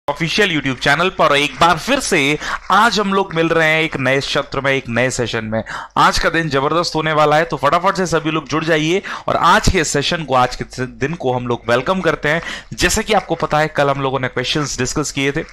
Official YouTube channel पर एक बार फिर से आज हम लोग मिल रहे हैं एक नए सत्र में, एक नए सेशन में। आज का दिन जबरदस्त होने वाला है, तो फटाफट से सभी लोग जुड़ जाइए और आज के सेशन को, आज के दिन को हम लोग वेलकम करते हैं। जैसे कि आपको पता है, कल हम लोगों ने क्वेश्चंस डिस्कस किए थे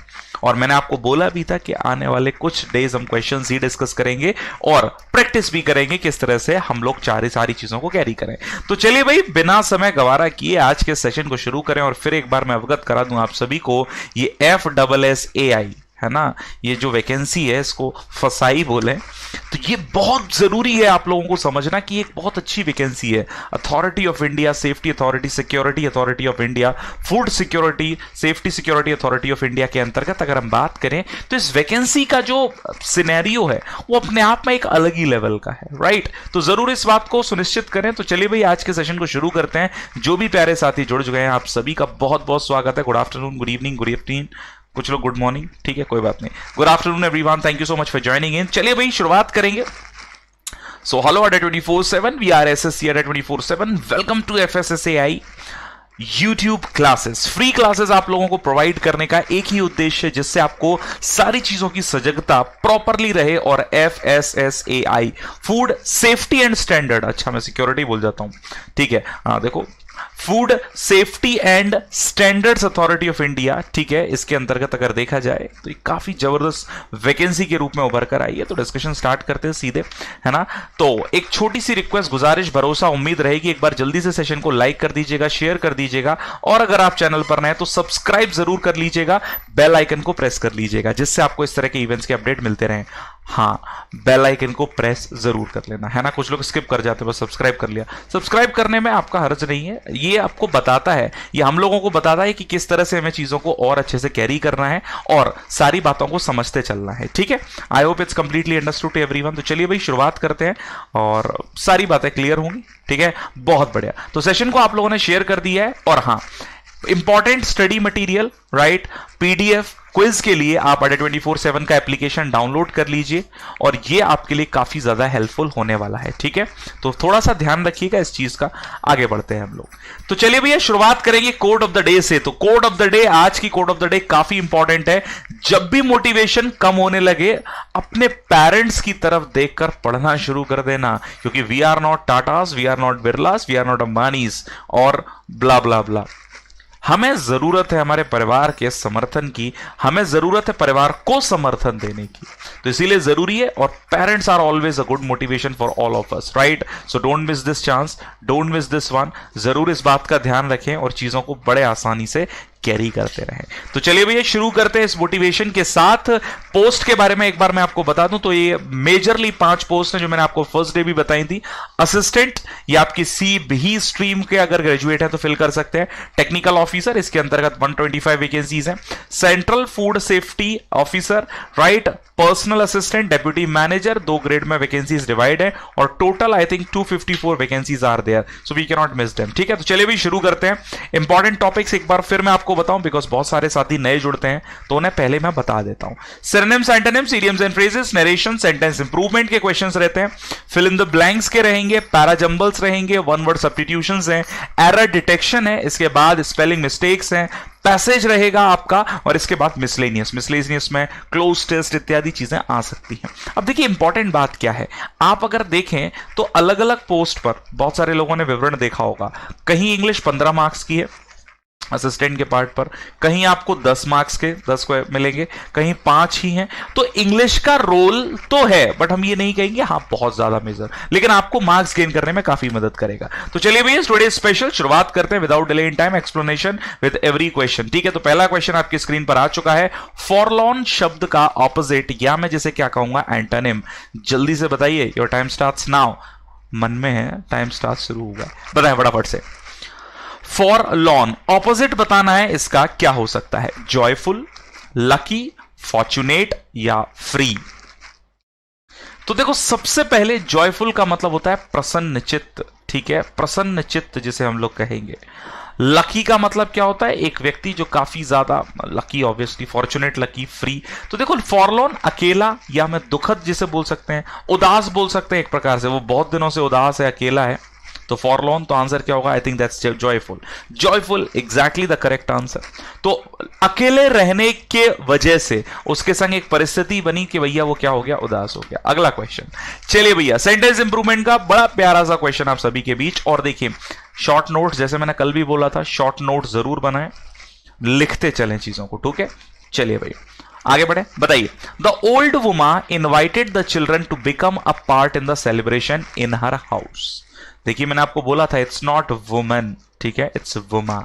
और मैंने आपको बोला भी था कि आने वाले कुछ डेज हम क्वेश्चंस ही डिस्कस करेंगे और प्रैक्टिस भी करेंगे किस तरह से हम लोग सारी चीजों को कैरी करें। तो चलिए भाई, बिना समय गवारा किए आज के सेशन को शुरू करें। और फिर एक बार मैं अवगत करा दूं आप सभी को, ये FSSAI है ना, ये जो वैकेंसी है इसको फसाई बोले, तो ये बहुत जरूरी है आप लोगों को समझना कि एक बहुत अच्छी वैकेंसी है। Authority of India, safety authority, security authority of India, food security, safety security authority of India के अंतर्गत अगर हम बात करें तो इस वैकेंसी का जो सिनेरियो है वो अपने आप में एक अलग ही लेवल का है, राइट। तो जरूर इस बात को सुनिश्चित करें। तो चलिए भाई, आज के सेशन को शुरू करते हैं। जो भी प्यारे साथी जुड़ चुके हैं, आप सभी का बहुत बहुत स्वागत है। Good afternoon, good evening, good evening, कुछ लोग गुड मॉर्निंग, ठीक है, कोई बात नहीं। Good afternoon everyone, thank you so much for joining in. चलिए भाई, शुरुआत करेंगे। सो हेलो अड्डा 24/7, we are SSC Adda 24/7। Welcome to FSSAI YouTube classes. Free classes आप लोगों को प्रोवाइड करने का एक ही उद्देश्य है, जिससे आपको सारी चीजों की सजगता प्रॉपरली रहे। और FSSAI, food safety and standard, अच्छा मैं सिक्योरिटी बोल जाता हूं, ठीक है, देखो, food safety and standards authority of India, ठीक है, इसके अंतर्गत अगर देखा जाए तो ये काफी जबरदस्त वैकेंसी के रूप में उभर कर आई है। तो डिस्कशन स्टार्ट करते हैं सीधे, है ना। तो एक छोटी सी रिक्वेस्ट, गुजारिश, भरोसा, उम्मीद रहेगी एक बार जल्दी से सेशन को लाइक कर दीजिएगा, शेयर कर दीजिएगा और अगर आप चैनल पर नए तो सब्सक्राइब जरूर कर लीजिएगा, बेल आइकन को प्रेस कर लीजिएगा, जिससे आपको इस तरह के इवेंट्स के अपडेट मिलते रहें। हाँ, बेल आइकन को प्रेस जरूर कर लेना, है ना। कुछ लोग स्किप कर जाते हैं, बस सब्सक्राइब कर लिया। सब्सक्राइब करने में आपका हर्ज नहीं है, ये आपको बताता है, ये हम लोगों को बताता है कि किस तरह से हमें चीजों को और अच्छे से कैरी करना है और सारी बातों को समझते चलना है, ठीक है। I hope it's completely understood to everyone. तो चलिए भाई, शुरुआत करते हैं और सारी बातें क्लियर होंगी, ठीक है, बहुत बढ़िया। तो सेशन को आप लोगों ने शेयर कर दिया है और हाँ, important study material, right, PDF quiz के लिए आप अड्डा 24/7 का एप्लीकेशन डाउनलोड कर लीजिए और ये आपके लिए काफी ज्यादा हेल्पफुल होने वाला है, ठीक है। तो थोड़ा सा ध्यान रखिएगा इस चीज का। आगे बढ़ते हैं हम लोग। तो चलिए भैया, शुरुआत करेंगे कोड ऑफ द डे से। तो कोड ऑफ द डे, आज की कोड ऑफ द डे काफी इंपॉर्टेंट है। जब भी मोटिवेशन कम होने लगे, अपने पेरेंट्स की तरफ देखकर पढ़ना शुरू कर देना, क्योंकि we are not Tatas, we are not Birlas, we are not Ambanis और ब्ला ब्ला ब्ला। हमें जरूरत है हमारे परिवार के समर्थन की, हमें जरूरत है परिवार को समर्थन देने की, तो इसीलिए जरूरी है। और parents are always a good motivation for all of us, right. So don't miss this chance, don't miss this one. जरूर इस बात का ध्यान रखें और चीजों को बड़े आसानी से कैरी करते रहें। तो चलिए भैया, शुरू करते हैं इस मोटिवेशन के साथ। पोस्ट के बारे में एक बार मैं आपको बता दूं तो ये मेजरली 5 पोस्ट हैं जो मैंने आपको फर्स्ट डे भी बताई थी। असिस्टेंट, ये आपकी CBE स्ट्रीम के अगर ग्रेजुएट है तो फिल कर सकते हैं। टेक्निकल ऑफिसर, इसके अंतर्गत 125 वैकेंसीज हैं। Central food safety officer, right, personal assistant, deputy manager, 2 grade में वैकेंसीज डिवाइड है और total I think 254 vacancies are there, so we can not miss them, ठीक है। तो चलिए भी शुरू करते हैं। इंपॉर्टेंट टॉपिक्स एक बार फिर मैं आपको बताऊं, बिकॉज बहुत सारे साथी नए जुड़ते हैं तो उन्हें पहले मैं बता देता हूं। Synonyms, antonyms, idioms and phrases, narration, sentence improvement के क्वेश्चंस रहते हैं। फिल इन द ब्लैंक्स के रहेंगे, पैराजंबल्स रहेंगे, वन वर्ड सब्स्टिट्यूशंस हैं, एरर डिटेक्शन है, इसके बाद स्पेलिंग मिस्टेक्स हैं, पैसेज रहेगा आपका और इसके बाद मिसलेनियस में क्लोज टेस्ट इत्यादि चीजें आ सकती हैं। अब देखिए, इंपॉर्टेंट बात क्या है, आप अगर देखें तो अलग अलग पोस्ट पर बहुत सारे लोगों ने विवरण देखा होगा। कहीं इंग्लिश 15 मार्क्स की है असिस्टेंट के पार्ट पर, कहीं आपको 10 मार्क्स के 10 को मिलेंगे, कहीं 5 ही हैं। तो इंग्लिश का रोल तो है, बट हम ये नहीं कहेंगे हाँ बहुत ज्यादा मेजर, लेकिन आपको मार्क्स गेन करने में काफी मदद करेगा। तो चलिए भैया, टुडे स्पेशल शुरुआत करते हैं without delay in time, explanation with every question, ठीक है। तो पहला क्वेश्चन आपकी स्क्रीन पर आ चुका है। फॉरलॉन शब्द का ऑपोजिट, या मैं जैसे क्या कहूंगा, एंटोनिम। जल्दी से बताइए, योर टाइम स्टार्ट्स नाउ। मन में है, टाइम स्टार्ट शुरू होगा, बताएं फटाफट से। फॉरलॉन ऑपोजिट बताना है, इसका क्या हो सकता है? जॉयफुल, लकी, फॉर्चुनेट या फ्री। तो देखो, सबसे पहले जॉयफुल का मतलब होता है प्रसन्नचित्त, ठीक है, प्रसन्नचित्त जिसे हम लोग कहेंगे। लकी का मतलब क्या होता है? एक व्यक्ति जो काफी ज्यादा lucky, obviously. Fortunate, lucky, free. तो देखो, फॉरलॉन अकेला, या मैं दुखद जिसे बोल सकते हैं, उदास बोल सकते हैं एक प्रकार से, वो बहुत दिनों से उदास है, अकेला है, तो फॉरलॉन, तो आंसर क्या होगा? I think that's joyful. Joyful exactly the correct answer. तो अकेले रहने के वजह से उसके संग एक परिस्थिति बनी कि भैया वो क्या हो गया? उदास हो गया। अगला क्वेश्चन, चलिए भैया, सेंटेंस इंप्रूवमेंट का बड़ा प्यारा सा क्वेश्चन आप सभी के बीच। और देखिए, शॉर्ट नोट्स, जैसे मैंने कल भी बोला था, शॉर्ट नोट्स जरूर बनाएं, लिखते चलें चीजों को, ठीक है? चलिए भाई आगे बढ़े, बताइए। The old woman invited the children to become a part in the celebration in her house. देखिए मैंने आपको बोला था इट्स नॉट वुमन, ठीक है, इट्स वुमा,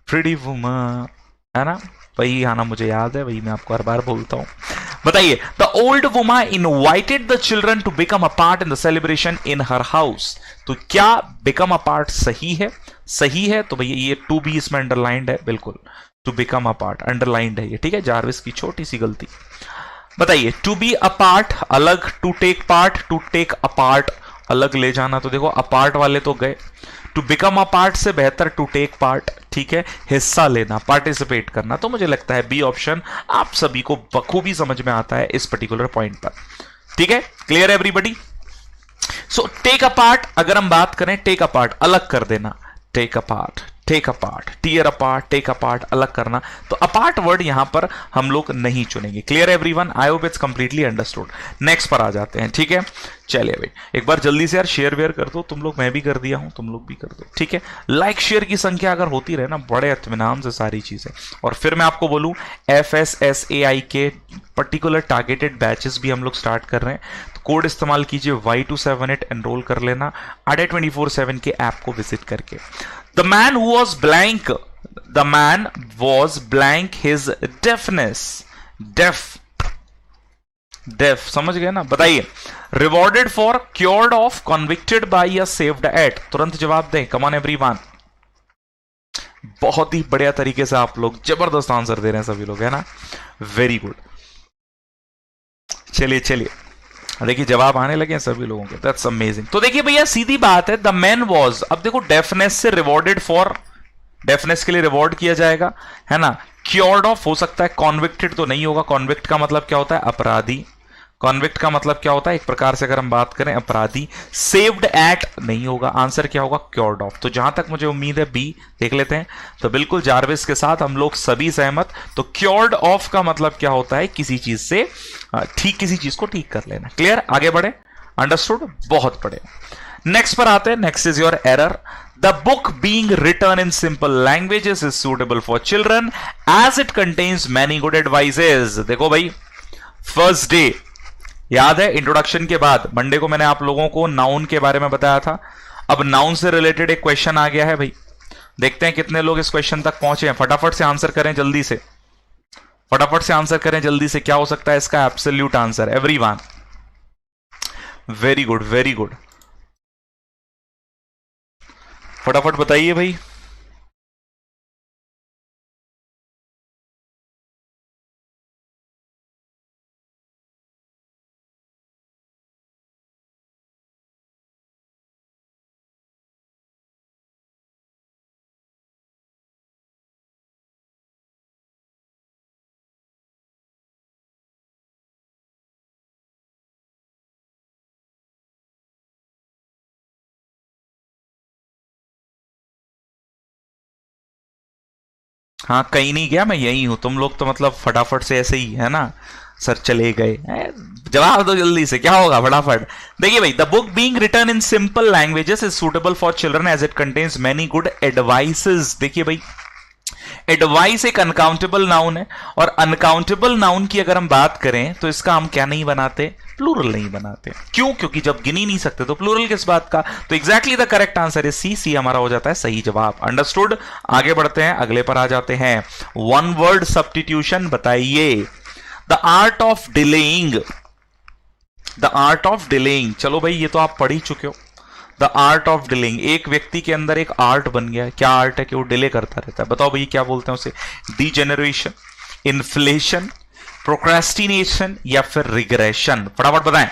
प्रिटी वुमा, है ना? वही आना मुझे याद है, वही मैं आपको हर बार बोलता हूं। बताइए, the old woman invited the children to become a part in the celebration in her house. तो क्या बिकम अ पार्ट सही है? सही है तो भैया ये टू बी इसमें अंडरलाइंड है, बिल्कुल, to become a part underlined है ये, ठीक है? जारविस की छोटी सी गलती। बताइए, टू बी अ पार्ट अलग, to take part, to take a part अलग ले जाना। तो देखो अपार्ट वाले तो गए, टू बिकम अ पार्ट से बेहतर टू टेक पार्ट, ठीक है? हिस्सा लेना, पार्टिसिपेट करना। तो मुझे लगता है बी ऑप्शन आप सभी को बखूबी समझ में आता है इस पर्टिकुलर पॉइंट पर, ठीक है? Clear everybody? So take a part, अगर हम बात करें टेक अ पार्ट अलग कर देना, take a part, take a part, tear a part, take a part अलग करना, तो अपार्ट वर्ड यहां पर हम लोग नहीं चुनेंगे। Clear everyone? I hope it's completely understood. Next पर आ जाते हैं, ठीक है? चलिए भाई एक बार जल्दी से यार शेयर वेयर कर दो तुम लोग, मैं भी कर दिया हूं, तुम लोग भी कर दो, ठीक है? लाइक शेयर की संख्या अगर होती रहे ना, बड़े इत्मीनान से सारी चीजें। और फिर मैं आपको बोलूं FSSAI के पर्टिकुलर टारगेटेड बैचेस भी हम लोग स्टार्ट कर रहे हैं, तो कोड इस्तेमाल कीजिए Y278, एनरोल कर लेना अडे 24/7 के ऐप को विजिट करके। The man was blank his deafness. Deaf समझ गए ना? बताइए, rewarded for, cured of, convicted by या saved at? तुरंत जवाब दें, come on everyone। बहुत ही बढ़िया तरीके से आप लोग जबरदस्त आंसर दे रहे हैं सभी लोग, है ना? Very good. चलिए देखिए जवाब आने लगे हैं सभी लोगों के, दैट्स अमेजिंग। तो देखिए भैया सीधी बात है, द मैन वॉज, अब देखो डेफनेस से रिवॉर्डेड फॉर, डेफनेस के लिए रिवॉर्ड किया जाएगा, है ना? क्योर्ड ऑफ हो सकता है, कॉन्विक्टेड तो नहीं होगा। कॉन्विक्ट का मतलब क्या होता है? अपराधी। कॉन्विक्ट का मतलब क्या होता है? एक प्रकार से अगर हम बात करें अपराधी। सेव्ड एट नहीं होगा, आंसर क्या होगा? Cured of. तो जहां तक मुझे उम्मीद है बी, देख लेते हैं। तो बिल्कुल जारविस के साथ हम लोग सभी सहमत। तो क्योर्ड ऑफ का मतलब क्या होता है? किसी चीज से ठीक, किसी चीज को ठीक कर लेना। क्लियर? आगे बढ़े, अंडरस्टूड, बहुत बढ़े। नेक्स्ट पर आते हैं, next is your error. The book being written in simple languages is suitable for children as it contains many good advices. देखो भाई, फर्स्ट डे याद है, इंट्रोडक्शन के बाद मंडे को मैंने आप लोगों को नाउन के बारे में बताया था। अब नाउन से रिलेटेड एक क्वेश्चन आ गया है भाई, देखते हैं कितने लोग इस क्वेश्चन तक पहुंचे हैं। फटाफट से आंसर करें जल्दी से, फटाफट से आंसर करें जल्दी से। क्या हो सकता है इसका absolute answer? Everyone, very good very good, फटाफट बताइए भाई। हाँ कहीं नहीं गया, मैं यही हूं। तुम लोग तो मतलब फटाफट से ऐसे ही, है ना सर, चले गए। जवाब दो जल्दी से, क्या होगा फटाफट? देखिए भाई, the book being written in simple languages is suitable for children as it contains many good advices. देखिए भाई, एडवाइस एक अनकाउंटेबल नाउन है, और अनकाउंटेबल नाउन की अगर हम बात करें तो इसका हम क्या नहीं बनाते? प्लूरल नहीं बनाते। क्यों? क्योंकि जब गिन ही नहीं सकते तो प्लूरल किस बात का? तो एग्जैक्टली द करेक्ट आंसर है सी। सी हमारा हो जाता है सही जवाब। अंडरस्टूड? आगे बढ़ते हैं, अगले पर आ जाते हैं। वन वर्ड सब्स्टिट्यूशन बताइए। The art of delaying, the art of delaying, चलो भाई ये तो आप पढ़ ही चुके हो। द आर्ट ऑफ डिलेइंग, एक व्यक्ति के अंदर एक आर्ट बन गया है। क्या आर्ट है? कि वो डिले करता रहता है। बताओ भाई क्या बोलते हैं उसे? डीजेनरेशन, इन्फ्लेशन, प्रोक्रेस्टिनेशन या फिर रिग्रेशन? फटाफट बताएं।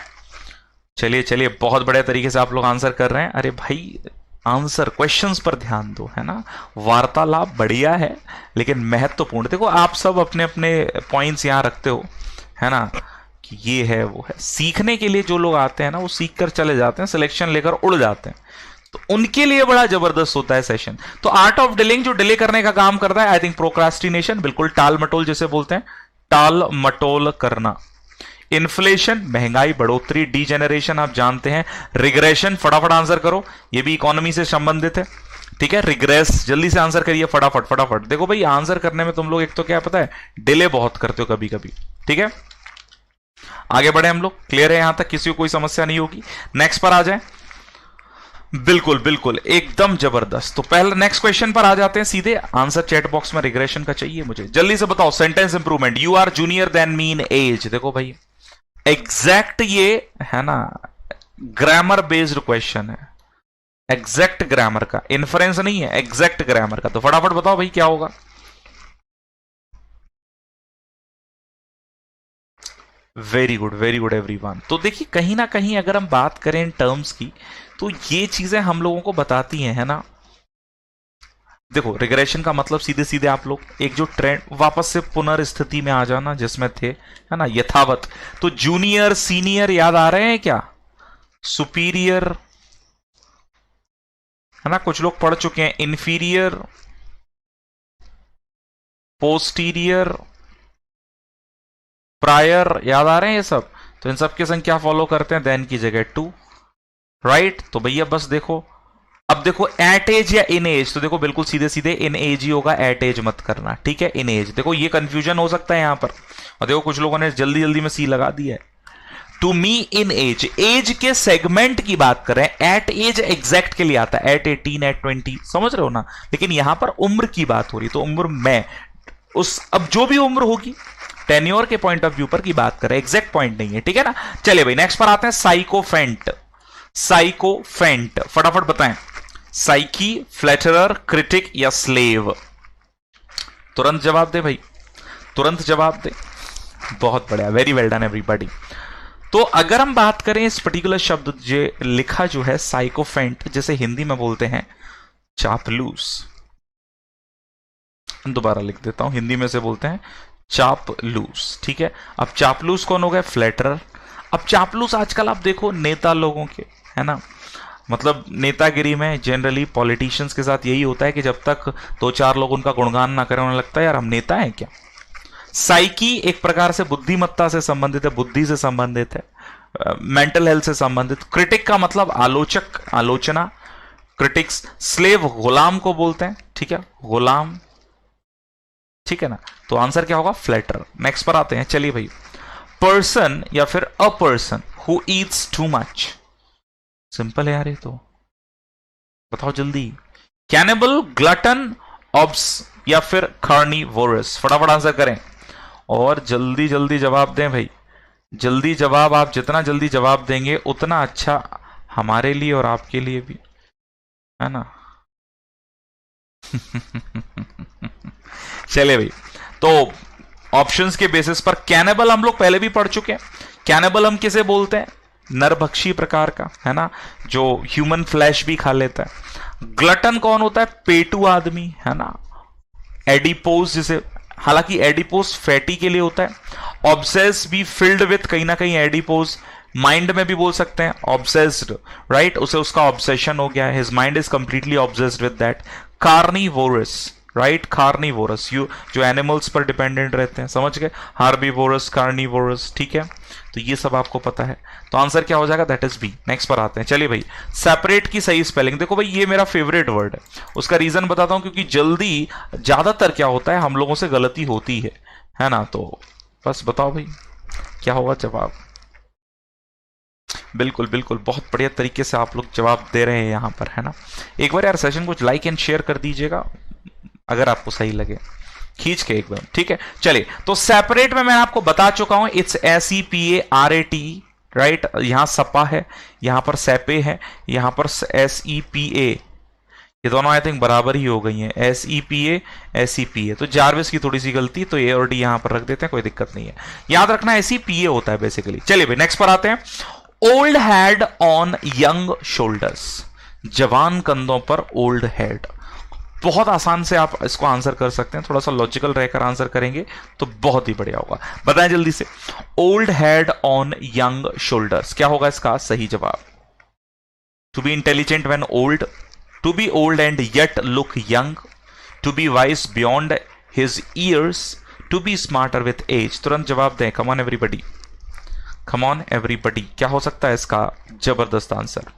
चलिए बहुत बड़े तरीके से आप लोग आंसर कर रहे हैं। अरे भाई आंसर, क्वेश्चंस पर ध्यान दो, है ना? वार्तालाप बढ़िया है लेकिन महत्वपूर्ण। देखो आप सब अपने अपने पॉइंट्स यहां रखते हो, है ना, कि ये है वो है। सीखने के लिए जो लोग आते हैं ना, वो सीख कर चले जाते हैं, सिलेक्शन लेकर उड़ जाते हैं। तो उनके लिए बड़ा जबरदस्त होता है सेशन। तो आर्ट ऑफ डिलेइंग जो डिले करने का काम करता है, आई थिंक प्रोक्रास्टिनेशन, बिल्कुल टाल मटोल जिसे बोलते हैं, टाल मटोल करना। इन्फ्लेशन महंगाई बढ़ोतरी, डीजेनरेशन आप जानते हैं, रिग्रेशन फटाफट आंसर करो, ये भी इकोनॉमी से संबंधित है, ठीक है। रिग्रेस जल्दी से आंसर करिए फटाफट फटाफट। देखो भाई आंसर करने में तुम लोग एक तो क्या पता है, डिले बहुत करते हो कभी कभी, ठीक है। आगे बढ़े हम लोग, क्लियर है यहां तक, किसी को कोई समस्या नहीं होगी। नेक्स्ट पर आ जाए, बिल्कुल बिल्कुल एकदम जबरदस्त। तो पहले नेक्स्ट क्वेश्चन पर आ जाते हैं सीधे, आंसर चैट बॉक्स में रिग्रेशन का चाहिए मुझे, जल्दी से बताओ। Sentence improvement, you are junior then me in age. देखो भाई एग्जैक्ट ये है ना, ग्रामर बेस्ड क्वेश्चन है, एग्जैक्ट ग्रामर का, इन्फ्रेंस नहीं है, एग्जैक्ट ग्रामर का। तो फटाफट बताओ भाई क्या होगा। Very good everyone. तो देखिए कहीं ना कहीं अगर हम बात करें इन टर्म्स की, तो ये चीजें हम लोगों को बताती हैं, है ना। देखो रिग्रेशन का मतलब सीधे सीधे आप लोग एक जो ट्रेंड, वापस से पुनर्स्थिति में आ जाना जिसमें थे, है ना, यथावत। तो जूनियर सीनियर याद आ रहे हैं क्या, सुपीरियर, है ना, कुछ लोग पढ़ चुके हैं, इंफीरियर, पोस्टीरियर, प्रायर, याद आ रहे हैं ये सब। तो इन सब की संख्या फॉलो करते हैं, देन की जगह 2, राइट। तो भैया बस देखो, अब देखो एट एज या इन एज, तो देखो बिल्कुल सीधे सीधे इन एज ही होगा, एट एज मत करना, ठीक है, इन एज। देखो ये कंफ्यूजन हो सकता है यहां पर, और देखो कुछ लोगों ने जल्दी जल्दी में सी लगा दिया है। To me in age, age के सेगमेंट की बात करें, एट एज एग्जैक्ट के लिए आता है, एट 18 एट 20, समझ रहे हो ना। लेकिन यहां पर उम्र की बात हो रही, तो उम्र में उस, अब जो भी उम्र होगी टेन्योर के पॉइंट ऑफ व्यू पर की बात करें, एग्जैक्ट पॉइंट नहीं है, ठीक है ना। चलिए भाई नेक्स्ट पर आते हैं, साइकोफेंट। साइकोफेंट फटाफट बताएं, साइकी, फ्लैटरर, क्रिटिक या स्लेव। तुरंत जवाब दे भाई, तुरंत जवाब दे। बहुत बढ़िया, वेरी वेल डन एवरीबॉडी। तो अगर हम बात करें इस पर्टिकुलर शब्द जो लिखा जो है साइकोफेंट, जैसे हिंदी में बोलते हैं चापलूस, दोबारा लिख देता हूं, हिंदी में से बोलते हैं चापलूस, ठीक है। अब चापलूस कौन हो गया, फ्लैटरर। अब चापलूस आजकल आप देखो नेता लोगों के, है ना, मतलब नेतागिरी में जनरली पॉलिटिशियंस के साथ यही होता है कि जब तक 2-4 लोग उनका गुणगान ना करें, उन्हें लगता है यार हम नेता हैं क्या। साइकी एक प्रकार से बुद्धिमत्ता से संबंधित है, बुद्धि से संबंधित है, मेंटल हेल्थ से संबंधित। क्रिटिक का मतलब आलोचक, आलोचना, क्रिटिक्स। स्लेव गुलाम को बोलते हैं, ठीक है, गुलाम, ठीक है ना। तो आंसर क्या होगा, फ्लैटर। नेक्स्ट पर आते हैं, चलिए भाई, पर्सन या फिर a person who Yeats too much, simple है यार ये तो, बताओ जल्दी। कैनिबल, ग्लटन, ऑब्स या फिर कार्निवोरस, फटाफट आंसर करें और जल्दी जल्दी जवाब दें भाई, जल्दी जवाब। आप जितना जल्दी जवाब देंगे उतना अच्छा हमारे लिए और आपके लिए भी, है ना। चले भाई, तो ऑप्शंस के बेसिस पर कैनिबल हम लोग पहले भी पढ़ चुके हैं। कैनिबल हम किसे बोलते हैं, नरभक्षी प्रकार का, है ना, जो ह्यूमन फ्लैश भी खा लेता है। ग्लटन कौन होता है, पेटू आदमी, है ना। एडिपोज जिसे, हालांकि एडिपोज फैटी के लिए होता है। ऑब्सेस भी फिल्ड विथ, कहीं ना कहीं एडिपोज माइंड में भी बोल सकते हैं, ऑब्सेस्ड, राइट, उसे उसका ऑब्सेशन हो गया है, his mind is completely obsessed with that. Carnivorous, right, carnivorous, you जो एनिमल्स पर डिपेंडेंट रहते हैं, समझ गए, हार्बीवोरस, कार्निवोरस, ठीक है। तो ये सब आपको पता है, तो आंसर क्या हो जाएगा, दैट इज बी। नेक्स्ट पर आते हैं, चलिए भाई, सेपरेट की सही स्पेलिंग। देखो भाई ये मेरा फेवरेट वर्ड है, उसका रीजन बताता हूं, क्योंकि जल्दी ज्यादातर क्या होता है हम लोगों से गलती होती है ना। तो बस बताओ भाई क्या होगा जवाब। बिल्कुल बिल्कुल, बहुत बढ़िया तरीके से आप लोग जवाब दे रहे हैं यहां पर, है ना। एक बार यार सेशन को लाइक एंड शेयर कर दीजिएगा अगर आपको सही लगे, खींच के एकदम, ठीक है। चलिए, तो सेपरेट में मैं आपको बता चुका हूं, इट्स SEPARAT, राइट। यहां सपा है, यहां पर सेपे है, यहां पर SEPA, ये दोनों आई थिंक बराबर ही हो गई हैं, SEPA SEPA। तो जार्विस की थोड़ी सी गलती, तो A और D यहां पर रख देते हैं, कोई दिक्कत नहीं है, याद रखना SEPA होता है बेसिकली। चलिए भाई नेक्स्ट पर आते हैं, old head on young shoulders, जवान कंधों पर ओल्ड हेड। बहुत आसान से आप इसको आंसर कर सकते हैं, थोड़ा सा लॉजिकल रहकर आंसर करेंगे तो बहुत ही बढ़िया होगा। बताएं जल्दी से, old head on young shoulders, क्या होगा इसका सही जवाब। To be intelligent when old, to be old and yet look young, to be wise beyond his years, to be smarter with age. तुरंत जवाब दें, come on everybody, come on everybody, क्या हो सकता है इसका जबरदस्त आंसर?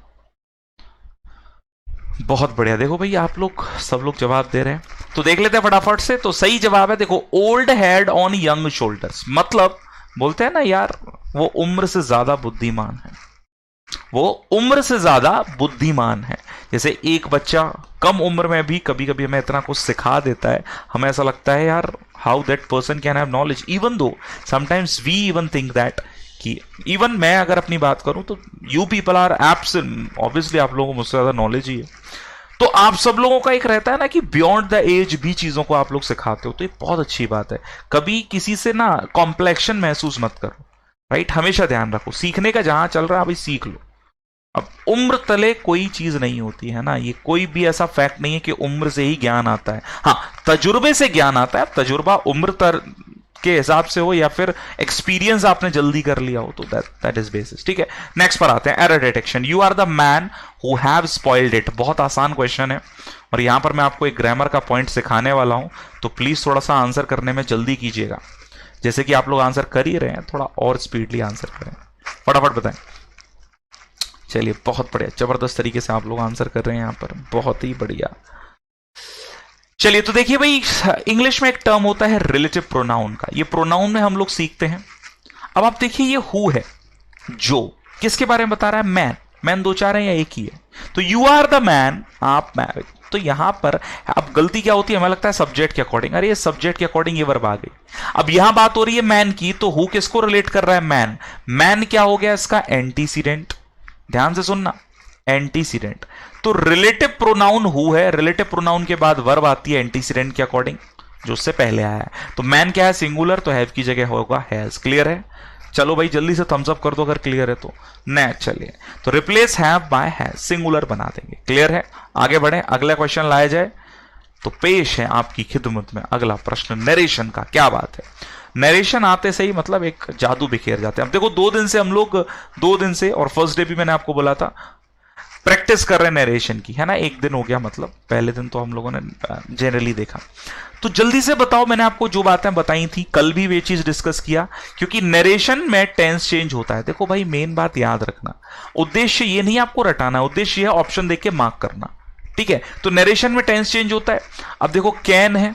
बहुत बढ़िया, देखो भाई आप लोग सब लोग जवाब दे रहे हैं, तो देख लेते हैं फटाफट से। तो सही जवाब है, देखो, old head on young shoulders, मतलब बोलते हैं ना यार, वो उम्र से ज्यादा बुद्धिमान है, वो उम्र से ज्यादा बुद्धिमान है। जैसे एक बच्चा कम उम्र में भी कभी कभी हमें इतना कुछ सिखा देता है, हमें ऐसा लगता है यार how that person can have knowledge, even though sometimes we even think that कि इवन मैं अगर अपनी बात करूं तो you people are apes, obviously आप लोगों को मुझसे ज्यादा नॉलेज ही है, तो आप सब लोगों का एक रहता है ना कि बियॉन्ड द एज भी चीजों को आप लोग सिखाते हो, तो ये बहुत अच्छी बात है। कभी किसी से ना कॉम्प्लेक्शन महसूस मत करो, राइट, हमेशा ध्यान रखो, सीखने का जहां चल रहा है अभी सीख लो। अब उम्र तले कोई चीज नहीं होती है ना, ये कोई भी ऐसा फैक्ट नहीं है कि उम्र से ही ज्ञान आता है, हाँ तजुर्बे से ज्ञान आता है, तजुर्बा उम्र तर के हिसाब से हो या फिर एक्सपीरियंस आपने जल्दी कर लिया हो, तो दैट इज बेसिस, ठीक है। नेक्स्ट पर आते हैं, error detection. You are the man who have spoiled it, बहुत आसान क्वेश्चन है, और यहां पर मैं आपको एक ग्रामर का पॉइंट सिखाने वाला हूं, तो प्लीज थोड़ा सा आंसर करने में जल्दी कीजिएगा। जैसे कि आप लोग आंसर कर ही रहे हैं, थोड़ा और स्पीडली आंसर करें, फटाफट बताएं। चलिए बहुत बढ़िया, जबरदस्त तरीके से आप लोग आंसर कर रहे हैं यहां पर, बहुत ही बढ़िया। चलिए तो देखिए भाई, इंग्लिश में एक टर्म होता है रिलेटिव प्रोनाउन का, ये प्रोनाउन में हम लोग सीखते हैं। अब आप देखिए ये हु है, जो किसके बारे में बता रहा है? मैन। मैन दो चार है या एक ही है? तो यू आर द मैन, आप मैन, तो यहां पर अब गलती क्या होती है, हमें लगता है सब्जेक्ट के अकॉर्डिंग, अरे ये सब्जेक्ट के अकॉर्डिंग ये वर्ब आ गई। अब यहां बात हो रही है मैन की, तो हु किसको रिलेट कर रहा है? मैन। मैन क्या हो गया इसका? एंटीसीडेंट, ध्यान से सुनना, एंटीसीडेंट। तो रिलेटिव प्रोनाउन हु है, रिलेटिव प्रोनाउन के बाद वर्ब आती है एंटीसीडेंट के अकॉर्डिंग, जो उससे पहले आया है। तो मैन क्या है? सिंगुलर, तो हैव की जगह होगा हैज। क्लियर है? चलो भाई जल्दी से थम्स अप कर दो अगर क्लियर है तो। नेक्स्ट चलिए, तो replace have by has, singular बना देंगे। क्लियर है? आगे बढ़े, अगला क्वेश्चन लाया जाए, तो पेश है आपकी खिदमत में अगला प्रश्न नरेशन का। क्या बात है, नरेशन आते से ही मतलब एक जादू बिखेर जाते हैं। अब देखो 2 दिन से हम लोग, 2 दिन से, और फर्स्ट डे भी मैंने आपको बोला था प्रैक्टिस कर रहे हैं नरेशन की, है ना, 1 दिन हो गया, मतलब पहले दिन तो हम लोगों ने जनरली देखा। तो जल्दी से बताओ, मैंने आपको जो बातें बताई थी कल भी वे चीज डिस्कस किया, क्योंकि नरेशन में टेंस चेंज होता है। देखो भाई मेन बात याद रखना, उद्देश्य ये नहीं आपको रटाना, उद्देश्य है ऑप्शन देख के मार्क करना, ठीक है। तो नरेशन में टेंस चेंज होता है। अब देखो कैन है,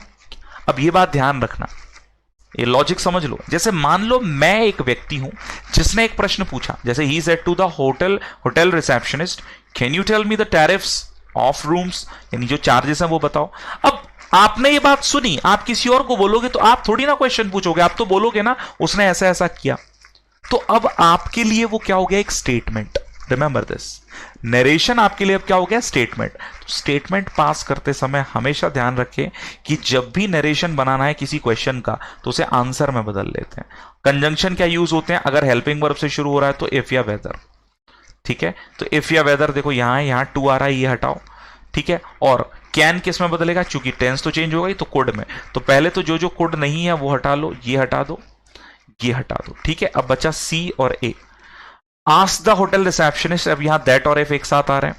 अब ये बात ध्यान रखना, ये लॉजिक समझ लो। जैसे मान लो मैं एक व्यक्ति हूं जिसने एक प्रश्न पूछा, जैसे ही said to the hotel receptionist, can you tell me the tariffs of rooms, यानी जो चार्जेस हैं वो बताओ। अब आपने ये बात सुनी, आप किसी और को बोलोगे तो आप थोड़ी ना क्वेश्चन पूछोगे, आप तो बोलोगे ना उसने ऐसा ऐसा किया। तो अब आपके लिए वो क्या हो गया? एक स्टेटमेंट। रिमेंबर दिस, नरेशन आपके लिए अब क्या हो गया? स्टेटमेंट। तो स्टेटमेंट पास करते समय हमेशा ध्यान रखें कि जब भी नरेशन बनाना है किसी क्वेश्चन का, तो उसे आंसर में बदल लेते हैं। कंजंक्शन क्या यूज होते हैं? अगर हेल्पिंग वर्ब से शुरू हो रहा है तो इफ या वेदर, ठीक है। तो इफ या वेदर देखो यहां है, यहां टू आ रहा है, ये हटाओ, ठीक है। और कैन किस में बदलेगा? चूंकि टेंस तो चेंज हो गई, तो कुड में। तो पहले तो जो जो कुड नहीं है वो हटा लो, ये हटा दो, ये हटा दो, ठीक है। अब बचा सी और ए। आस्क द होटल रिसेप्शनिस्ट, अब यहां दैट और इफ एक साथ आ रहे हैं,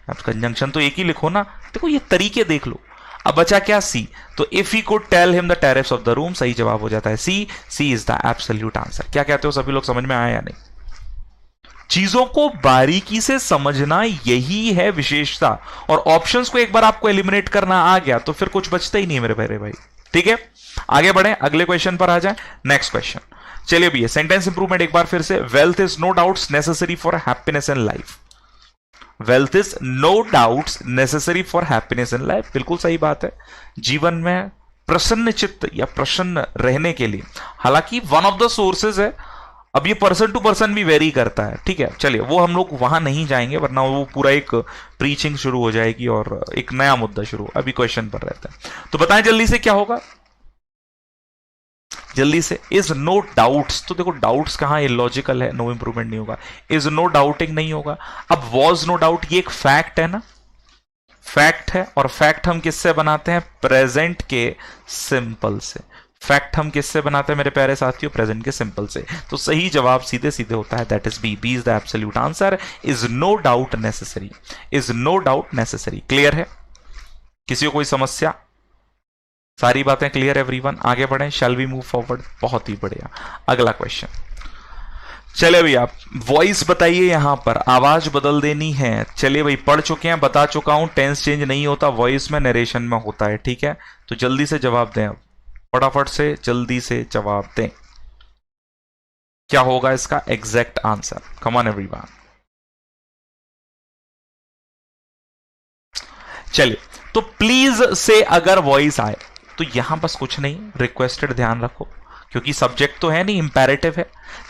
अब कंजंक्शन तो एक ही लिखो ना। देखो ये तरीके देख लो। अब बचा क्या? सी। तो if he could tell him the tariffs of the room, सही जवाब हो जाता है C. C is the absolute answer. क्या कहते हो सभी लोग, समझ में आया या नहीं? चीजों को बारीकी से समझना यही है विशेषता, और ऑप्शंस को एक बार आपको एलिमिनेट करना आ गया तो फिर कुछ बचता ही नहीं मेरे प्यारे भाई, ठीक है। आगे बढ़े, अगले क्वेश्चन पर आ जाए। नेक्स्ट क्वेश्चन, चलिए भैया सेंटेंस इंप्रूवमेंट एक बार फिर से। Wealth is no doubts necessary for happiness in life. Wealth is no doubts necessary for happiness in life, बिल्कुल सही बात है। जीवन में प्रसन्न चित्त या प्रसन्न रहने के लिए, हालांकि वन ऑफ द सोर्सेज है, अब ये पर्सन टू पर्सन भी वेरी करता है, ठीक है। चलिए वो हम लोग वहां नहीं जाएंगे, वरना वो पूरा एक प्रीचिंग शुरू हो जाएगी और एक नया मुद्दा शुरू। अभी क्वेश्चन पर रहता है, तो बताएं जल्दी से क्या होगा, जल्दी से। इज नो डाउट्स, तो देखो डाउट्स कहां इलॉजिकल है, नो इंप्रूवमेंट नहीं होगा। इज नो डाउटिंग नहीं होगा। अब वॉज नो डाउट, ये एक फैक्ट है ना, फैक्ट है, और फैक्ट हम किससे बनाते हैं? प्रेजेंट के सिंपल से। फैक्ट हम किससे बनाते हैं मेरे प्यारे साथियों? प्रेजेंट के सिंपल से। तो सही जवाब सीधे सीधे होता है, that is B. B is the absolute answer, is no doubt necessary, is no doubt necessary. Clear है? किसी को कोई समस्या? सारी बातें क्लियर एवरीवन? आगे बढ़ें, शैल वी मूव फॉरवर्ड? बहुत ही बढ़िया। अगला क्वेश्चन, चले भाई आप वॉइस बताइए, यहां पर आवाज बदल देनी है। चलिए भाई, पढ़ चुके हैं, बता चुका हूं, टेंस चेंज नहीं होता, वॉइस में नरेशन में होता है, ठीक है? तो जल्दी से जवाब दें, अब फटाफट से जल्दी से जवाब दें। क्या होगा इसका exact answer? Come on everyone. चलिए, तो प्लीज से अगर वॉइस आए तो यहां बस कुछ नहीं, रिक्वेस्टेड ध्यान रखो, क्योंकि सब्जेक्ट तो है नहीं, इंपेरेटिव है।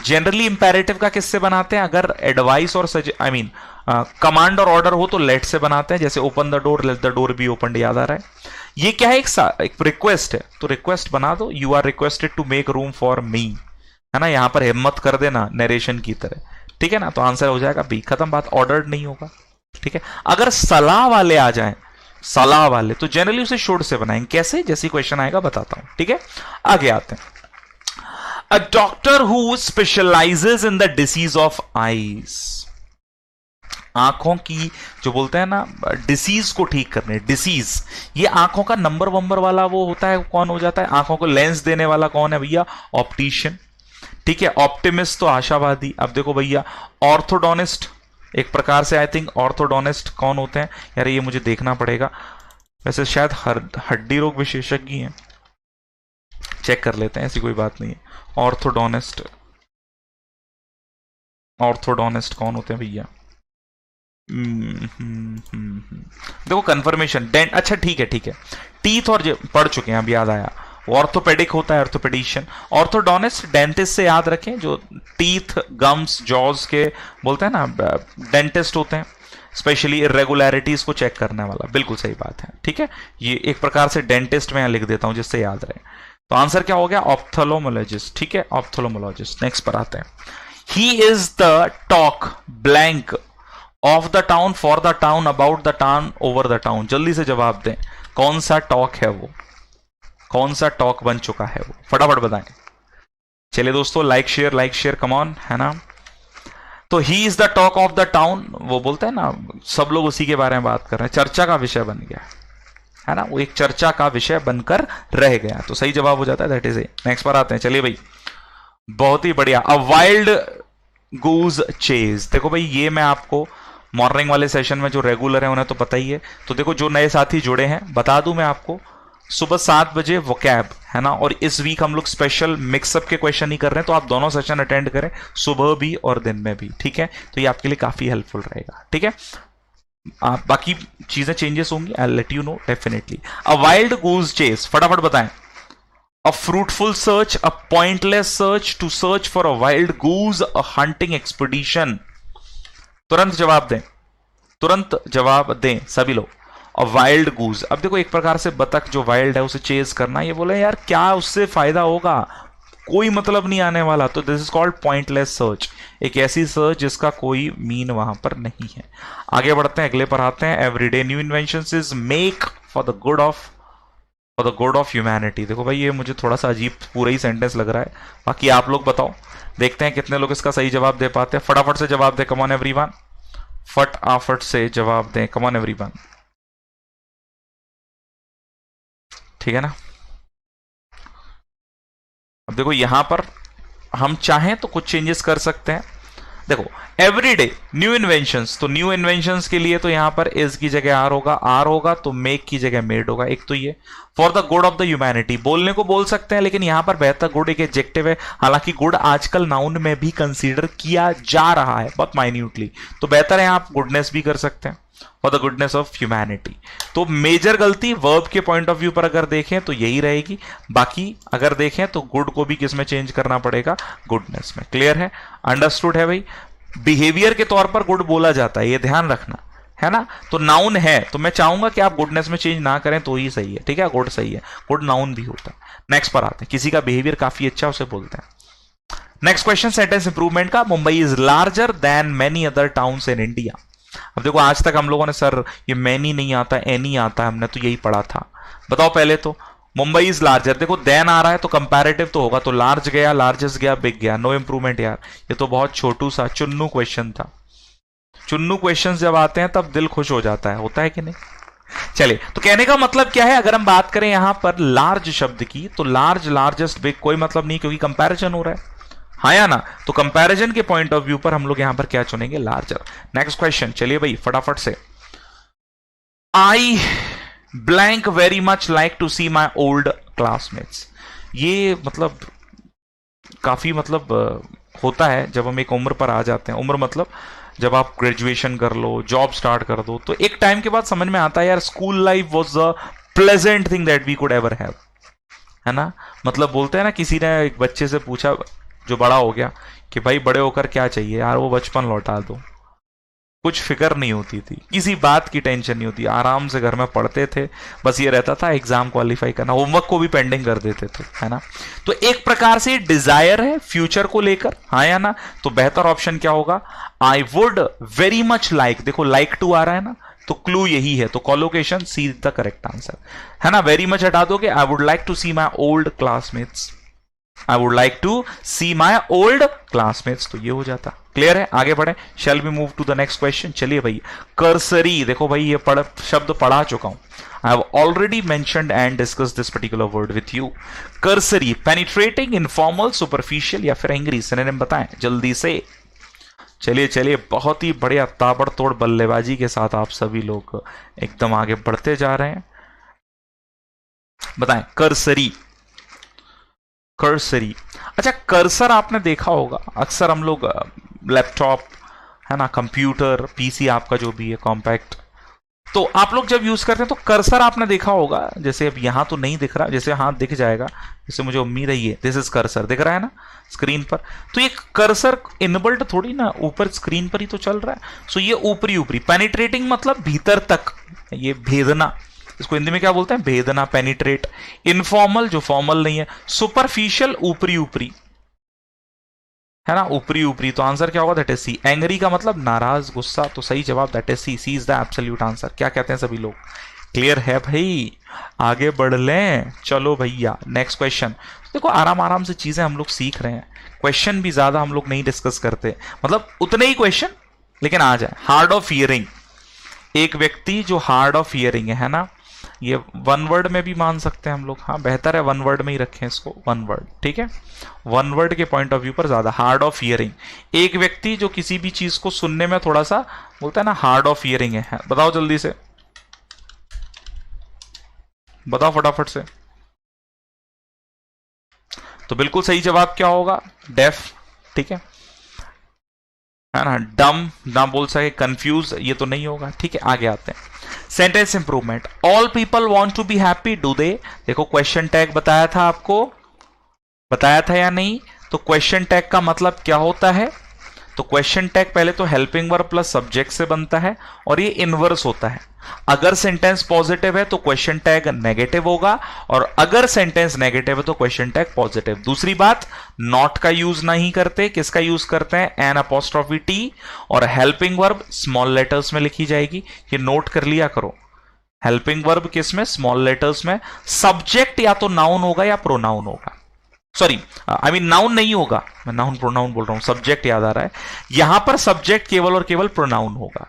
जनरली इंपेरेटिव का किससे बनाते हैं? अगर एडवाइस और कमांड और ऑर्डर हो तो लेट से बनाते हैं, जैसे open the door, let the door be open, याद आ रहा है? ये क्या है? एक रिक्वेस्ट है, तो रिक्वेस्ट बना दो, you are requested to make room for me, है ना? यहां पर हिम्मत कर देना नरेशन की तरह, ठीक है ना? तो आंसर हो जाएगा बी, खत्म बात, ऑर्डर्ड नहीं होगा, ठीक है? अगर सलाह वाले आ जाएं, सलाह वाले, तो जनरली उसे शुड से बनाएंगे। कैसे? जैसे क्वेश्चन आएगा बताता हूं, ठीक है? आगे आते हैं। A doctor who specializes in the disease of eyes, आंखों की जो बोलते हैं ना डिसीज को ठीक करने, डिसीज, ये आंखों का नंबर वंबर वाला वो होता है, कौन हो जाता है? आंखों को लेंस देने वाला कौन है भैया? ऑप्टिशियन, ठीक है? ऑप्टिमिस्ट तो आशावादी। अब देखो भैया, ऑर्थोडोनिस्ट एक प्रकार से, आई थिंक ऑर्थोडोनिस्ट कौन होते हैं यार? ये मुझे देखना पड़ेगा, वैसे शायद हड्डी रोग विशेषज्ञ हैं, चेक कर लेते हैं, ऐसी कोई बात नहीं है। ऑर्थोडोनिस्ट, ऑर्थोडोनिस्ट कौन होते हैं भैया? देखो कंफर्मेशन, डेंट, अच्छा ठीक है ठीक है, टीथ और पढ़ चुके हैं, अब याद आया। ऑर्थोपेडिक होता है ऑर्थोपेडिशियन, ऑर्थोडोनिस्ट डेंटिस्ट से याद रखें, जो टीथ, गम्स, जॉज के बोलते हैं ना, डेंटिस्ट होते हैं, स्पेशली इरेगुलरिटीज को चेक करने वाला। बिल्कुल सही बात है, ठीक है? ये एक प्रकार से डेंटिस्ट में लिख देता हूं जिससे याद रहे। तो आंसर क्या हो गया? ऑप्थेल्मोलॉजिस्ट, ठीक है? ऑप्थेल्मोलॉजिस्ट। नेक्स्ट पर आते हैं। He is the talk blank of the town, for the town, about the town, over the town. जल्दी से जवाब दें, कौन सा टॉक है वो? कौन सा टॉक बन चुका है वो? फटाफट बताएं। चलिए दोस्तों, लाइक शेयर कम ऑन, है ना? तो he is the talk of the town, वो बोलते हैं ना, सब लोग उसी के बारे में बात कर रहे हैं, चर्चा का विषय बन गया है ना? वो एक चर्चा का विषय बनकर रह गया, तो सही जवाब हो जाता है, दैट इज ए। नेक्स्ट पर आते हैं। चलिए भाई, बहुत ही बढ़िया। अ वाइल्ड गूज चेज, देखो भाई, ये मैं आपको मॉर्निंग वाले सेशन में जो रेगुलर है उन्हें तो पता ही है, तो देखो जो नए साथी जुड़े हैं बता दूं मैं आपको, सुबह 7 बजे वोकैब, है ना? और इस वीक हम लोग स्पेशल मिक्सअप के क्वेश्चन ही कर रहे हैं, तो आप दोनों सेशन अटेंड करें, सुबह भी और दिन में भी, ठीक है? तो ये आपके लिए काफी हेल्पफुल रहेगा, ठीक है? बाकी चीजें चेंजेस होंगी, I let you know definitely. A wild goose chase, फटाफट बताएं। A fruitful search, a pointless search, to search for a wild goose, a hunting expedition. तुरंत जवाब दें, तुरंत जवाब दें सभी लोग। अ वाइल्ड गूज, अब देखो एक प्रकार से बतख जो वाइल्ड है उसे चेज करना, ये बोले यार क्या उससे फायदा होगा, कोई मतलब नहीं आने वाला, तो this is called pointless search, एक ऐसी सर्च जिसका कोई मीन वहां पर नहीं है। आगे बढ़ते हैं, अगले पर आते हैं। Everyday new inventions is make for the good of humanity. देखो भाई, ये मुझे थोड़ा सा अजीब पूरा ही सेंटेंस लग रहा है, बाकी आप लोग बताओ, देखते हैं कितने लोग इसका सही जवाब दे पाते हैं। फटाफट से जवाब दे, कम ऑन एवरीवन, फटाफट से जवाब दें, कम ऑन एवरीवन, ठीक है ना? अब देखो यहां पर हम चाहें तो कुछ चेंजेस कर सकते हैं। देखो एवरीडे न्यू इन्वेंशंस, तो न्यू इन्वेंशंस के लिए तो यहां पर इज की जगह आर होगा, तो मेक की जगह मेड होगा। एक तो ये for the good of the humanity, बोलने को बोल सकते हैं, लेकिन यहां पर बेहतर गुड एक एडजेक्टिव है, हालांकि गुड आजकल नाउन में भी कंसीडर किया जा रहा है बहुत माइन्यूटली, तो बेहतर है आप गुडनेस भी कर सकते हैं, for the goodness of humanity. तो मेजर गलती वर्ब के पॉइंट ऑफ व्यू पर अगर देखें तो यही रहेगी, बाकी अगर देखें तो गुड को भी किस में चेंज करना पड़ेगा? गुडनेस में। क्लियर है? अंडरस्टूड है भाई? बिहेवियर के तौर पर गुड बोला जाता है, ये ध्यान रखना, है ना? तो नाउन है, तो मैं चाहूंगा कि आप गुडनेस में चेंज ना करें तो ही सही है, ठीक है? गुड सही है, गुड नाउन भी होता है। नेक्स्ट पर आते हैं, किसी का बिहेवियर काफी अच्छा उसे बोलते हैं। नेक्स्ट क्वेश्चन सेंटेंस इंप्रूवमेंट का, Mumbai is larger than many other towns in India. अब देखो आज तक हम लोगों ने सर ये मैनी नहीं आता, एनी आता है, हमने तो यही पढ़ा था। बताओ पहले तो मुंबई इज लार्जर, देखो देन आ रहा है तो कंपैरेटिव तो होगा, तो लार्ज गया, लार्जेस्ट गया, बिग गया, नो इंप्रूवमेंट यार। ये तो बहुत छोटू सा चुन्नू क्वेश्चन था। चुन्नू क्वेश्चन जब आते हैं तब दिल खुश हो जाता है, होता है कि नहीं? चलिए, तो कहने का मतलब क्या है, अगर हम बात करें यहां पर लार्ज शब्द की, तो लार्ज, लार्जेस्ट, बिग कोई मतलब नहीं, क्योंकि कंपैरिजन हो रहा है, हाँ या ना? तो कंपैरिजन के पॉइंट ऑफ व्यू पर हम लोग यहां पर क्या चुनेंगे? लार्जर। नेक्स्ट क्वेश्चन, चलिए भाई फटाफट से। I blank very much like to see my old classmates. ये मतलब काफी मतलब होता है जब हम एक उम्र पर आ जाते हैं। उम्र मतलब जब आप ग्रेजुएशन कर लो, जॉब स्टार्ट कर दो, तो एक टाइम के बाद समझ में आता है यार, school life was the pleasant thing that we could ever have, है ना? मतलब बोलते हैं ना, किसी ने एक बच्चे से पूछा जो बड़ा हो गया कि भाई बड़े होकर क्या चाहिए? यार वो बचपन लौटा दो। कुछ फिक्र नहीं होती थी, किसी बात की टेंशन नहीं होती, आराम से घर में पढ़ते थे, बस ये रहता था एग्जाम क्वालिफाई करना, होमवर्क को भी पेंडिंग कर देते थे, है ना? तो एक प्रकार से डिजायर है फ्यूचर को लेकर, हाँ या ना? तो बेहतर ऑप्शन क्या होगा? I would very much like, देखो लाइक टू आ रहा है ना, तो क्लू यही है, तो collocation C is the correct answer, है ना? वेरी मच हटा दोगे, I would like to see my old classmates, I would like to see my old classmates, तो ये हो जाता। क्लियर है? आगे बढ़े, shall be move to the next question. चलिए भाई, कर्सरी, देखो भाई ये शब्द पढ़ा चुका हूं, I have already mentioned and discuss this particular word with you. Cursory, penetrating, informal, superficial या फिर एंग्री, सिनोनिम बताएं जल्दी से। चलिए चलिए, बहुत ही बढ़िया ताबड़तोड़ बल्लेबाजी के साथ आप सभी लोग एकदम आगे बढ़ते जा रहे हैं। बताएं कर्सरी। कर्सरी, अच्छा कर्सर आपने देखा होगा, अक्सर हम लोग लैपटॉप, है ना, कंप्यूटर, पीसी आपका जो भी है कॉम्पैक्ट, तो आप लोग जब यूज करते हैं तो कर्सर आपने देखा होगा, जैसे अब यहां तो नहीं दिख रहा, जैसे हाथ दिख जाएगा, जैसे मुझे उम्मीद है ये दिस इज कर्सर, दिख रहा है ना स्क्रीन पर? तो ये कर्सर इनबिल्ट थोड़ी ना, ऊपर स्क्रीन पर ही तो चल रहा है। सो ये ऊपरी ऊपरी, पेनिट्रेटिंग मतलब भीतर तक, ये भेदना, इसको हिंदी में क्या बोलते हैं? भेदना, पेनिट्रेट। इनफॉर्मल जो फॉर्मल नहीं है। सुपरफिशियल ऊपरी ऊपरी, है ना, ऊपरी ऊपरी, तो आंसर क्या होगा? That is C. एंग्री का मतलब नाराज, गुस्सा, तो सही जवाब that is C. C is the absolute answer. क्या कहते हैं सभी लोग? क्लियर है भाई? आगे बढ़ लें, चलो भैया नेक्स्ट क्वेश्चन। देखो आराम आराम से चीजें हम लोग सीख रहे हैं, क्वेश्चन भी ज्यादा हम लोग नहीं डिस्कस करते, मतलब उतने ही क्वेश्चन लेकिन आ जाए। हार्ड ऑफ हियरिंग, एक व्यक्ति जो हार्ड ऑफ हियरिंग है ना, ये वन वर्ड में भी मान सकते हैं हम लोग, हाँ बेहतर है वन वर्ड में ही रखें इसको, वन वर्ड, ठीक है? वन वर्ड के पॉइंट ऑफ व्यू पर ज्यादा। हार्ड ऑफ हियरिंग, एक व्यक्ति जो किसी भी चीज को सुनने में थोड़ा सा बोलता है ना, हार्ड ऑफ हियरिंग है। बताओ जल्दी से, बताओ फटाफट से। तो बिल्कुल सही जवाब क्या होगा? डेफ, ठीक है ना? डम ना बोल सके, कंफ्यूज ये तो नहीं होगा, ठीक है? आगे आते हैं, sentence improvement. All people want to be happy, do they? देखो क्वेश्चन टैग बताया था आपको, बताया था या नहीं? तो क्वेश्चन टैग का मतलब क्या होता है? तो क्वेश्चन टैग पहले तो हेल्पिंग वर्ब प्लस सब्जेक्ट से बनता है और ये इनवर्स होता है। अगर सेंटेंस पॉजिटिव है तो क्वेश्चन टैग नेगेटिव होगा, और अगर सेंटेंस नेगेटिव है तो क्वेश्चन टैग पॉजिटिव। दूसरी बात, नॉट का यूज नहीं करते, किसका यूज करते हैं? एन अपोस्ट्रोफी टी, और हेल्पिंग वर्ब स्मॉल लेटर्स में लिखी जाएगी, ये नोट कर लिया करो। हेल्पिंग वर्ब किस में? स्मॉल लेटर्स में। सब्जेक्ट या तो नाउन होगा या प्रोनाउन होगा, सॉरी आई मीन नाउन नहीं होगा, मैं नाउन प्रोनाउन बोल रहा हूं, सब्जेक्ट याद आ रहा है। यहां पर सब्जेक्ट केवल और केवल प्रोनाउन होगा।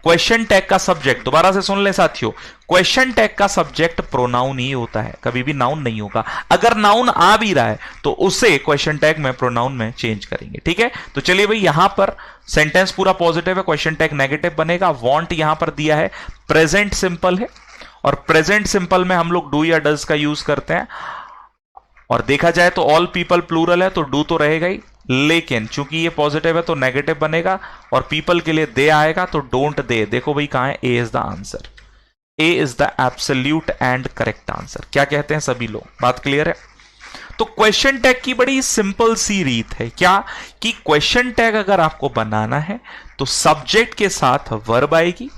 क्वेश्चन टैग का सब्जेक्ट, दोबारा से सुन ले साथियों, क्वेश्चन टैग का सब्जेक्ट प्रोनाउन ही होता है, कभी भी नाउन नहीं होगा। अगर नाउन आ भी रहा है तो उसे क्वेश्चन टैग में प्रोनाउन में चेंज करेंगे, ठीक है? तो चलिए भाई, यहां पर सेंटेंस पूरा पॉजिटिव है, क्वेश्चन टैग नेगेटिव बनेगा। वांट यहां पर दिया है, प्रेजेंट सिंपल है, और प्रेजेंट सिंपल में हम लोग डू या डज का यूज करते हैं, और देखा जाए तो ऑल पीपल प्लूरल है तो डू तो रहेगा ही, लेकिन चूंकि ये पॉजिटिव है तो नेगेटिव बनेगा, और पीपल के लिए दे आएगा तो डोंट दे। देखो भाई कहां है? A is the answer, A is the absolute and correct answer. क्या कहते हैं सभी लोग? बात क्लियर है? तो क्वेश्चन टैग की बड़ी सिंपल सी रीत है, क्या कि क्वेश्चन टैग अगर आपको बनाना है तो सब्जेक्ट के साथ वर्ब आएगी,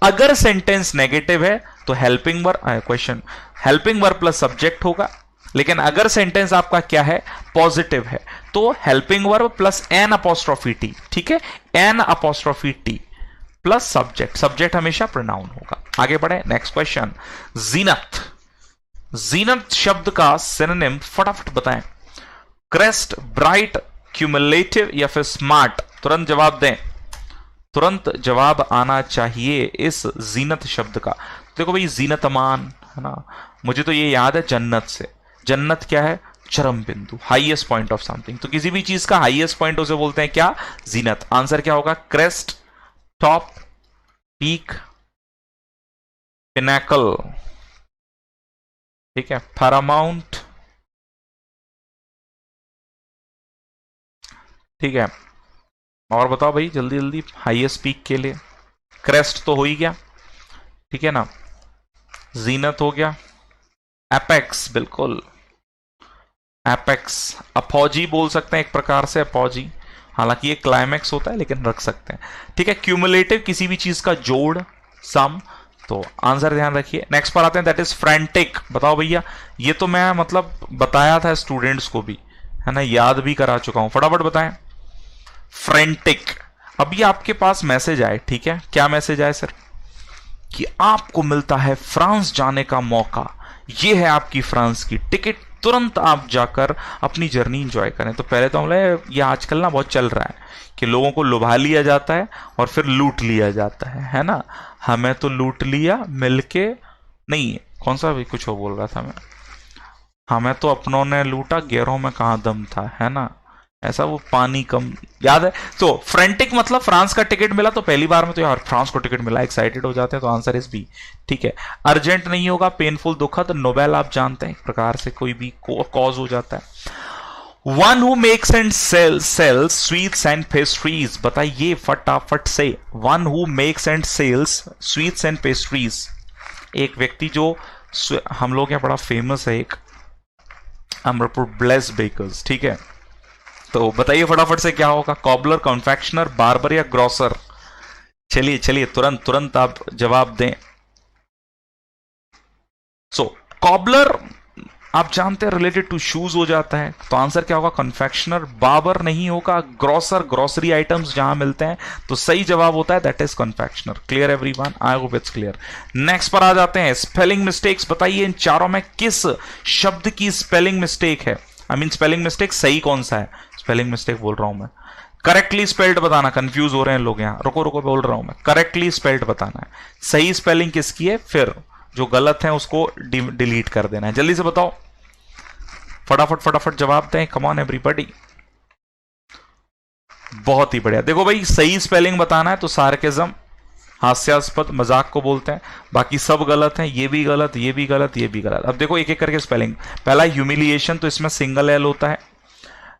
अगर सेंटेंस नेगेटिव है तो helping verb, question helping verb plus subject होगा, लेकिन अगर सेंटेंस आपका क्या है? पॉजिटिव है, तो helping verb plus n apostrophe t, ठीक है? N apostrophe t plus subject, subject हमेशा प्रोनाउन होगा। आगे बढ़े, नेक्स्ट क्वेश्चन। जीनत, जीनत शब्द का सिनोनिम फटाफट बताएं। क्रेस्ट, ब्राइट, क्यूमुलेटिव या फिर स्मार्ट? तुरंत जवाब दें, तुरंत जवाब आना चाहिए इस जीनत शब्द का। देखो भाई जीनत अमान है ना, मुझे तो ये याद है जन्नत से। जन्नत क्या है? चरम बिंदु, हाईएस्ट पॉइंट ऑफ समथिंग। तो किसी भी चीज का हाईएस्ट पॉइंट उसे बोलते हैं क्या? जीनत। आंसर क्या होगा? क्रेस्ट, टॉप, पीक, पिनाकल, ठीक है, पैरामाउंट, ठीक है। और बताओ भाई जल्दी जल्दी, हाईएस्ट पीक के लिए क्रेस्ट तो हो ही गया, ठीक है ना, जीनत हो गया, एपेक्स, बिल्कुल एपेक्स, अपॉजी बोल सकते हैं एक प्रकार से, अपॉजी, हालांकि ये क्लाइमैक्स होता है लेकिन रख सकते हैं, ठीक है। क्यूमुलेटिव किसी भी चीज का जोड़, सम। तो आंसर ध्यान रखिए। नेक्स्ट पर आते हैं, दैट इज फ्रेंटिक। बताओ भैया, ये तो मैं मतलब बताया था स्टूडेंट्स को भी, है ना, याद भी करा चुका हूं, फटाफट बताएं। फ्रेंटिक। अभी आपके पास मैसेज आए, ठीक है, क्या मैसेज आए सर? कि आपको मिलता है फ्रांस जाने का मौका, ये है आपकी फ्रांस की टिकट, तुरंत आप जाकर अपनी जर्नी एंजॉय करें। तो पहले तो हमने, ये आजकल ना बहुत चल रहा है कि लोगों को लुभा लिया जाता है और फिर लूट लिया जाता है ना। हमें तो लूट लिया मिलके, नहीं कौन सा भी कुछ हो बोल रहा था मैं, हमें तो अपनों ने लूटा, गैरों में कहाँ दम था, है ना, ऐसा वो पानी कम याद है। तो फ्रेंटिक मतलब फ्रांस का टिकट मिला, तो पहली बार में तो यार फ्रांस को टिकट मिला, एक्साइटेड हो जाते हैं, तो आंसर इज बी, ठीक है। अर्जेंट नहीं होगा, पेनफुल, दुखद, नोबेल आप जानते हैं एक प्रकार से कोई भी कॉज हो जाता है। One who makes and sells sweets and pastries, बताइए फटाफट से। One who makes and sells sweets and pastries, एक व्यक्ति जो, हम लोग यहाँ बड़ा फेमस है एक अमरपुर ब्लेस बेकर्स, ठीक है। तो बताइए फटाफट से क्या होगा? कॉबलर, कॉन्फेक्शनर, बार्बर या ग्रोसर? चलिए चलिए तुरंत तुरंत आप जवाब दें। सो कॉबलर आप जानते हैं रिलेटेड टू शूज हो जाता है, तो आंसर क्या होगा? कन्फेक्शनर। बार्बर नहीं होगा, ग्रोसर ग्रोसरी आइटम्स जहां मिलते हैं, तो सही जवाब होता है that is confectioner. Clear everyone? I hope it's clear. Next पर आ जाते हैं, स्पेलिंग मिस्टेक्स। बताइए इन चारों में किस शब्द की स्पेलिंग मिस्टेक है? आई मीन स्पेलिंग मिस्टेक सही कौन सा है? स्पेलिंग मिस्टेक बोल रहा हूं मैं, करेक्टली स्पेल्ड बताना। कंफ्यूज हो रहे हैं लोग यहाँ, रुको रुको बोल रहा हूं मैं, करेक्टली स्पेल्ड बताना है, सही स्पेलिंग किसकी है, फिर जो गलत है उसको डिलीट कर देना है। जल्दी से बताओ, फटाफट फटाफट जवाब दें, कम ऑन एवरीबॉडी। बहुत ही बढ़िया। देखो भाई सही स्पेलिंग बताना है तो सार्केज्म, हास्यास्पद, मजाक को बोलते हैं, बाकी सब गलत हैं, ये भी गलत, ये भी गलत, ये भी गलत। अब देखो एक एक करके स्पेलिंग। पहला ह्यूमिलिएशन, तो इसमें सिंगल एल होता है।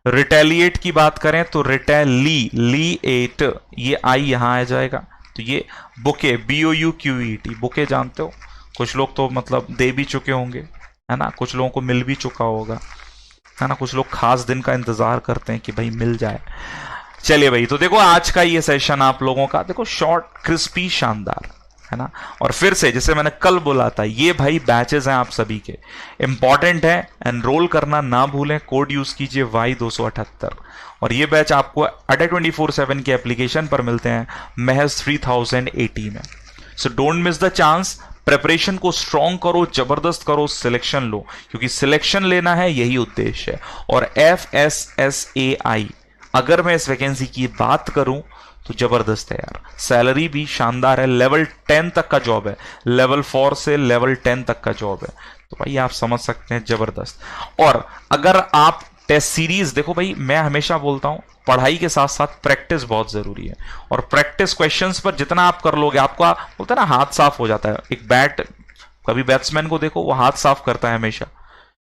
रिटेलिएट की बात करें तो रिटेलिएट, ये आई यहां आ जाएगा, तो ये बुके, BOUQET, बुके जानते हो, कुछ लोग तो मतलब दे भी चुके होंगे, है ना, कुछ लोगों को मिल भी चुका होगा, है ना, कुछ लोग खास दिन का इंतजार करते हैं कि भाई मिल जाए। चलिए भाई, तो देखो आज का ये सेशन आप लोगों का देखो शॉर्ट, क्रिस्पी, शानदार, है ना। और फिर से जैसे मैंने कल बोला था, ये भाई बैचेस हैं आप सभी के, इंपॉर्टेंट है, एनरोल करना ना भूलें, कोड यूज कीजिए Y278। और ये बैच आपको अड्डा 24/7 के एप्लीकेशन पर मिलते हैं महज 3080 में। सो don't miss the chance, preparation को स्ट्रॉन्ग करो, जबरदस्त करो, सिलेक्शन लो, क्योंकि सिलेक्शन लेना है, यही उद्देश्य है। और FSSAI, अगर मैं इस वैकेंसी की बात करूं तो जबरदस्त है यार, सैलरी भी शानदार है, लेवल 10 तक का जॉब है, लेवल 4 से लेवल 10 तक का जॉब है, तो भाई आप समझ सकते हैं जबरदस्त। और अगर आप टेस्ट सीरीज देखो भाई, मैं हमेशा बोलता हूं पढ़ाई के साथ साथ प्रैक्टिस बहुत जरूरी है, और प्रैक्टिस क्वेश्चंस पर जितना आप कर लोगे, आपका बोलता है ना हाथ साफ हो जाता है। एक कभी बैट्समैन को देखो, वो हाथ साफ करता है हमेशा,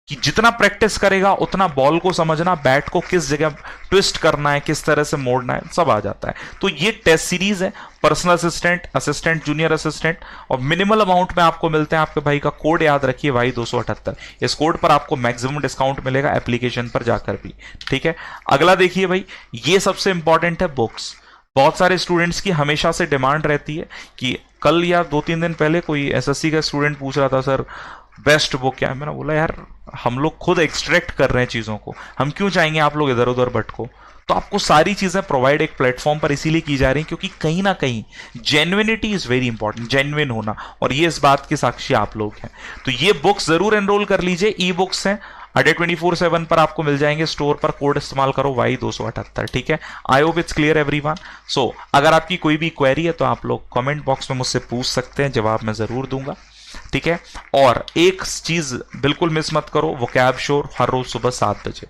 कि जितना प्रैक्टिस करेगा उतना बॉल को समझना, बैट को किस जगह ट्विस्ट करना है, किस तरह से मोड़ना है, सब आ जाता है। तो ये टेस्ट सीरीज है, personal assistant, assistant, junior assistant, और मिनिमल अमाउंट में आपको मिलते हैं। आपके भाई का कोड याद रखिए Y278, इस कोड पर आपको मैक्सिमम डिस्काउंट मिलेगा एप्लीकेशन पर जाकर भी, ठीक है। अगला देखिए भाई, ये सबसे इंपॉर्टेंट है, बुक्स। बहुत सारे स्टूडेंट्स की हमेशा से डिमांड रहती है कि कल या 2-3 दिन पहले कोई SSC का स्टूडेंट पूछ रहा था, सर बेस्ट बुक क्या है? मैंने बोला यार हम लोग खुद एक्सट्रैक्ट कर रहे हैं चीजों को, हम क्यों चाहेंगे आप लोग इधर उधर भटको। तो आपको सारी चीजें प्रोवाइड एक प्लेटफॉर्म पर इसीलिए की जा रही हैं क्योंकि कहीं ना कहीं genuinity is very important, genuine होना, और ये इस बात के साक्षी आप लोग हैं। तो ये बुक्स जरूर एनरोल कर लीजिए, ई बुक्स हैं, अडे 24/7 पर आपको मिल जाएंगे, स्टोर पर कोड इस्तेमाल करो Y278, ठीक है। I hope it's clear everyone. So अगर आपकी कोई भी क्वेरी है तो आप लोग कमेंट बॉक्स में मुझसे पूछ सकते हैं, जवाब मैं जरूर दूंगा, ठीक है। और एक चीज बिल्कुल मिस मत करो, वोकैब शो हर रोज सुबह 7 बजे,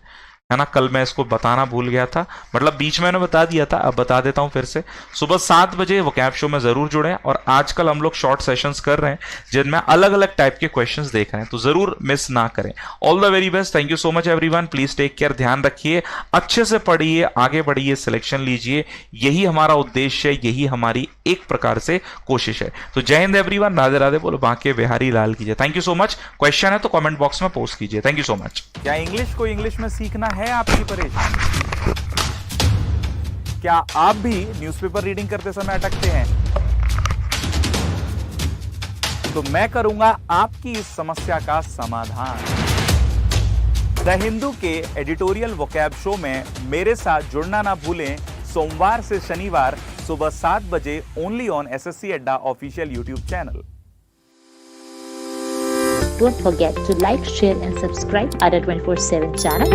है ना। कल मैं इसको बताना भूल गया था, मतलब बीच में मैंने बता दिया था, अब बता देता हूं फिर से। सुबह 7 बजे वोकैब शो में जरूर जुड़े, और आजकल हम लोग शॉर्ट सेशंस कर रहे हैं जिनमें अलग अलग टाइप के क्वेश्चंस देख रहे हैं, तो जरूर मिस ना करें। All the very best, thank you so much everyone, please take care, ध्यान रखिए, अच्छे से पढ़िए, आगे बढ़िए, सिलेक्शन लीजिए, यही हमारा उद्देश्य है, यही हमारी एक प्रकार से कोशिश है। तो जय हिंद एवरीवन, राधे राधे बोलो बांके बिहारी लाल कीजिए। Thank you so much. Question है तो कमेंट बॉक्स में पोस्ट कीजिए। Thank you so much. क्या इंग्लिश को इंग्लिश में सीखना है आपकी परेशानी? क्या आप भी न्यूज़पेपर रीडिंग करते समय अटकते हैं? तो मैं करूंगा आपकी इस समस्या का समाधान। द हिंदू के एडिटोरियल वोकैब शो में मेरे साथ जुड़ना ना भूलें, सोमवार से शनिवार सुबह 7 बजे, ओनली ऑन SSC अड्डा official YouTube channel. Don't forget to like, share and subscribe Adda 24/7 channel.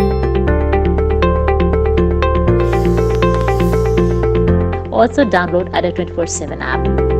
Also download Adda 24/7 app.